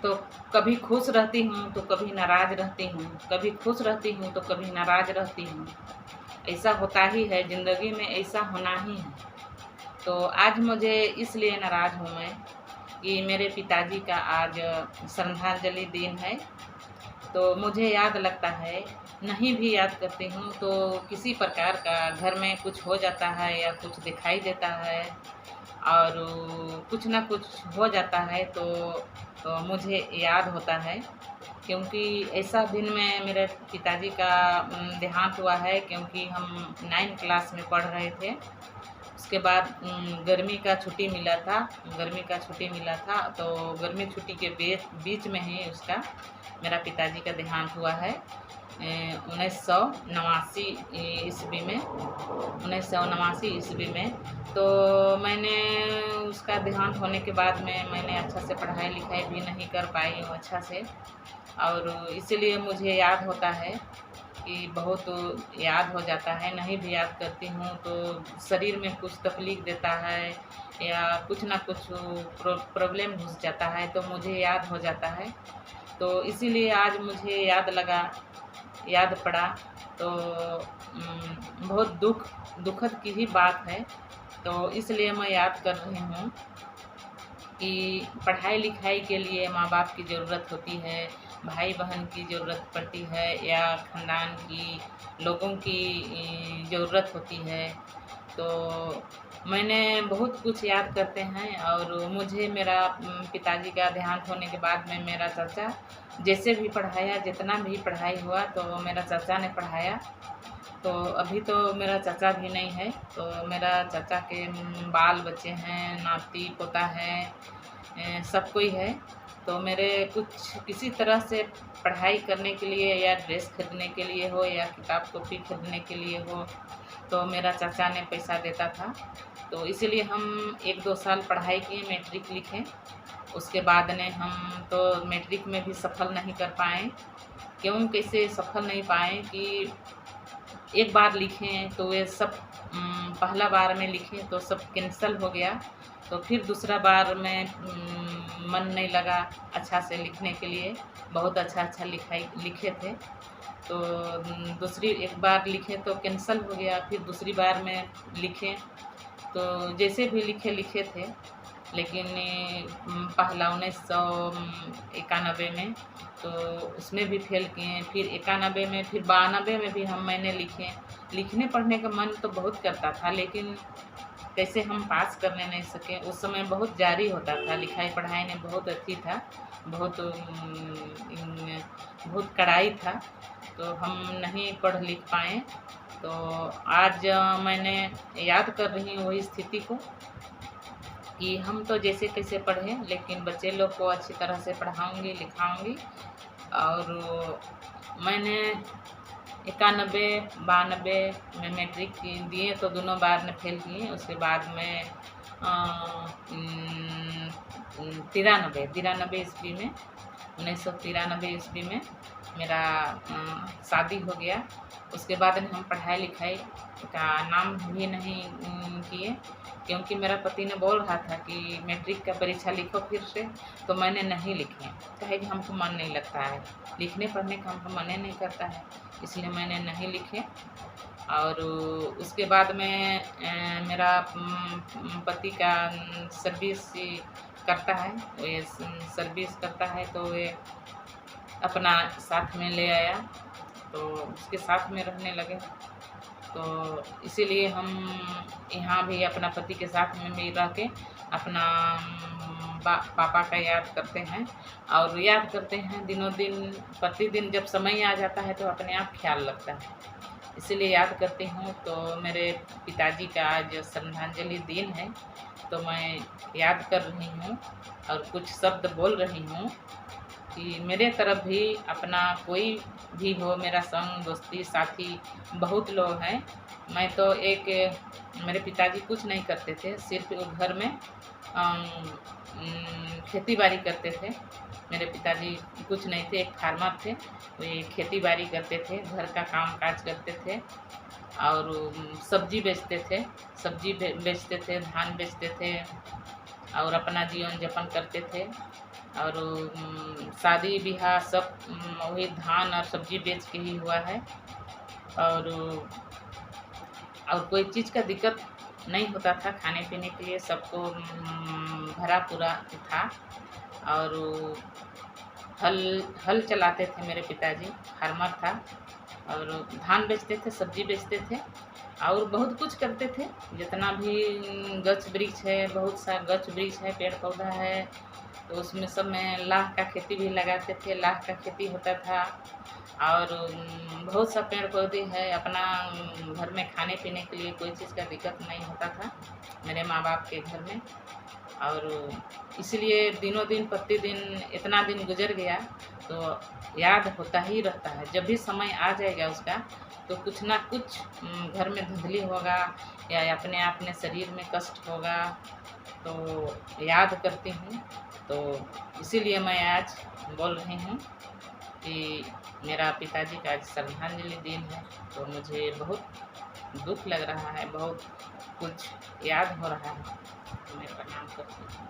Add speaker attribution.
Speaker 1: तो कभी खुश रहती हूँ तो कभी नाराज़ रहती हूँ, कभी खुश रहती हूँ तो कभी नाराज़ रहती हूँ। ऐसा होता ही है, ज़िंदगी में ऐसा होना ही है। तो आज मुझे इसलिए नाराज़ हूँ मैं कि मेरे पिताजी का आज श्रद्धांजलि दिन है। तो मुझे याद लगता है, नहीं भी याद करती हूँ तो किसी प्रकार का घर में कुछ हो जाता है या कुछ दिखाई देता है और कुछ ना कुछ हो जाता है तो मुझे याद होता है, क्योंकि ऐसा दिन में मेरे पिताजी का देहांत हुआ है, क्योंकि हम 9 क्लास में पढ़ रहे थे। उसके बाद गर्मी का छुट्टी मिला था, तो गर्मी छुट्टी के बीच में ही उसका मेरा पिताजी का देहांत हुआ है 1989 ईस्वी में 1989 ईस्वी में। तो मैंने उसका देहांत होने के बाद में मैंने अच्छा से पढ़ाई लिखाई भी नहीं कर पाई हूँ अच्छा से, और इसीलिए मुझे याद होता है कि बहुत याद हो जाता है। नहीं भी याद करती हूँ तो शरीर में कुछ तकलीफ़ देता है या कुछ ना कुछ प्रॉब्लम घुस जाता है तो मुझे याद हो जाता है। तो इसीलिए आज मुझे याद पड़ा, तो बहुत दुखद की ही बात है। तो इसलिए मैं याद कर रही हूँ कि पढ़ाई-लिखाई के लिए माँ-बाप की ज़रूरत होती है, भाई-बहन की ज़रूरत पड़ती है या ख़ानदान की लोगों की ज़रूरत होती है। तो मैंने बहुत कुछ याद करते हैं, और मुझे मेरा पिताजी का देहांत होने के बाद में मेरा चाचा जैसे भी पढ़ाया, जितना भी पढ़ाई हुआ तो मेरा चाचा ने पढ़ाया। तो अभी तो मेरा चाचा भी नहीं है, तो मेरा चाचा के बाल बच्चे हैं, नाती-पोता है, सब कोई है। तो मेरे कुछ किसी तरह से पढ़ाई करने के लिए या ड्रेस खरीदने के लिए हो या किताब-कॉपी खरीदने के लिए हो, तो मेरा चाचा ने पैसा देता था। तो इसीलिए हम 1-2 साल पढ़ाई किए, मैट्रिक लिखे। उसके बाद ने हम तो मैट्रिक में भी सफल नहीं कर पाए। क्यों कैसे सफल नहीं पाए कि एक बार लिखे तो वे सब पहला बार में लिखे तो सब कैंसल हो गया। तो फिर दूसरा बार में मन नहीं लगा अच्छा से लिखने के लिए, बहुत अच्छा लिखे थे। तो दूसरी एक बार लिखे तो कैंसल हो गया, फिर दूसरी बार में लिखे तो जैसे भी लिखे थे, लेकिन पहला 1991 में तो उसमें भी फ़ेल किए, फिर 91 में, फिर 92 में भी मैंने लिखे। लिखने पढ़ने का मन तो बहुत करता था, लेकिन कैसे हम पास करने नहीं सके। उस समय बहुत जारी होता था, लिखाई-पढ़ाई में बहुत अथी था, बहुत बहुत कड़ाई था, तो हम नहीं पढ़ लिख पाए। तो आज मैंने याद कर रही हूँ वही स्थिति को कि हम तो जैसे कैसे पढ़ें, लेकिन बच्चे लोग को अच्छी तरह से पढ़ाऊँगी, लिखाऊँगी। और मैंने 91, 92 में मैट्रिक दिए तो दोनों बार में फ़ेल किए। उसके बाद में 93 ईस्वी में 1993 ईस्वी में मेरा शादी हो गया। उसके बाद में हम पढ़ाई-लिखाई का नाम भी नहीं किए, क्योंकि मेरा पति ने बोल रहा था कि मैट्रिक का परीक्षा लिखो फिर से, तो मैंने नहीं लिखे। काहे कि हमको मन नहीं लगता है, लिखने-पढ़ने का हमको मन ही नहीं करता है, इसलिए मैंने नहीं लिखे। और उसके बाद में मेरा पति का सर्विस करता है, ये सर्विस करता है तो ये अपना साथ में ले आया, तो उसके साथ में रहने लगे। तो इसीलिए हम यहाँ भी अपना पति के साथ में भी रह के अपना पापा का याद करते हैं, और याद करते हैं दिनों-दिन, प्रतिदिन जब समय आ जाता है तो अपने आप ख़्याल लगता है, इसीलिए याद करती हूँ। तो मेरे पिताजी का आज श्रद्धांजलि दिन है, तो मैं याद कर रही हूँ और कुछ शब्द बोल रही हूँ कि मेरे तरफ भी अपना कोई भी हो, मेरा संग, दोस्ती, साथी बहुत लोग हैं। मैं तो मेरे पिताजी कुछ नहीं करते थे, सिर्फ़ घर में खेती-बाड़ी करते थे। मेरे पिताजी कुछ नहीं थे, एक फार्मर थे, वे खेती-बाड़ी करते थे, घर का काम-काज करते थे और सब्ज़ी बेचते थे, धान बेचते थे और अपना जीवन-यापन करते थे। और शादी ब्याह सब वही धान और सब्जी बेच के ही हुआ है। और कोई चीज़ का दिक्कत नहीं होता था, खाने पीने के लिए सबको भरा पूरा था। और हल हल चलाते थे मेरे पिताजी, फार्मर था, और धान बेचते थे, सब्जी बेचते थे, और बहुत कुछ करते थे। जितना भी गछ वृक्ष है, बहुत सा गछ वृक्ष है, पेड़ पौधा है, तो उसमें सब में लाख का खेती भी लगाते थे, लाख का खेती होता था। और बहुत सा पेड़ पौधे है, अपना घर में खाने पीने के लिए कोई चीज़ का दिक्कत नहीं होता था मेरे माँ बाप के घर में। और इसलिए दिनों दिन प्रतिदिन इतना दिन गुजर गया, तो याद होता ही रहता है। जब भी समय आ जाएगा उसका, तो कुछ ना कुछ घर में धुंधली होगा या अपने आप में शरीर में कष्ट होगा, तो याद करती हूँ। तो इसीलिए मैं आज बोल रही हूँ कि मेरा पिताजी का आज श्रद्धांजलि दिन है, तो मुझे बहुत दुख लग रहा है, बहुत कुछ याद हो रहा है, तो मैं प्रणाम करती हूँ।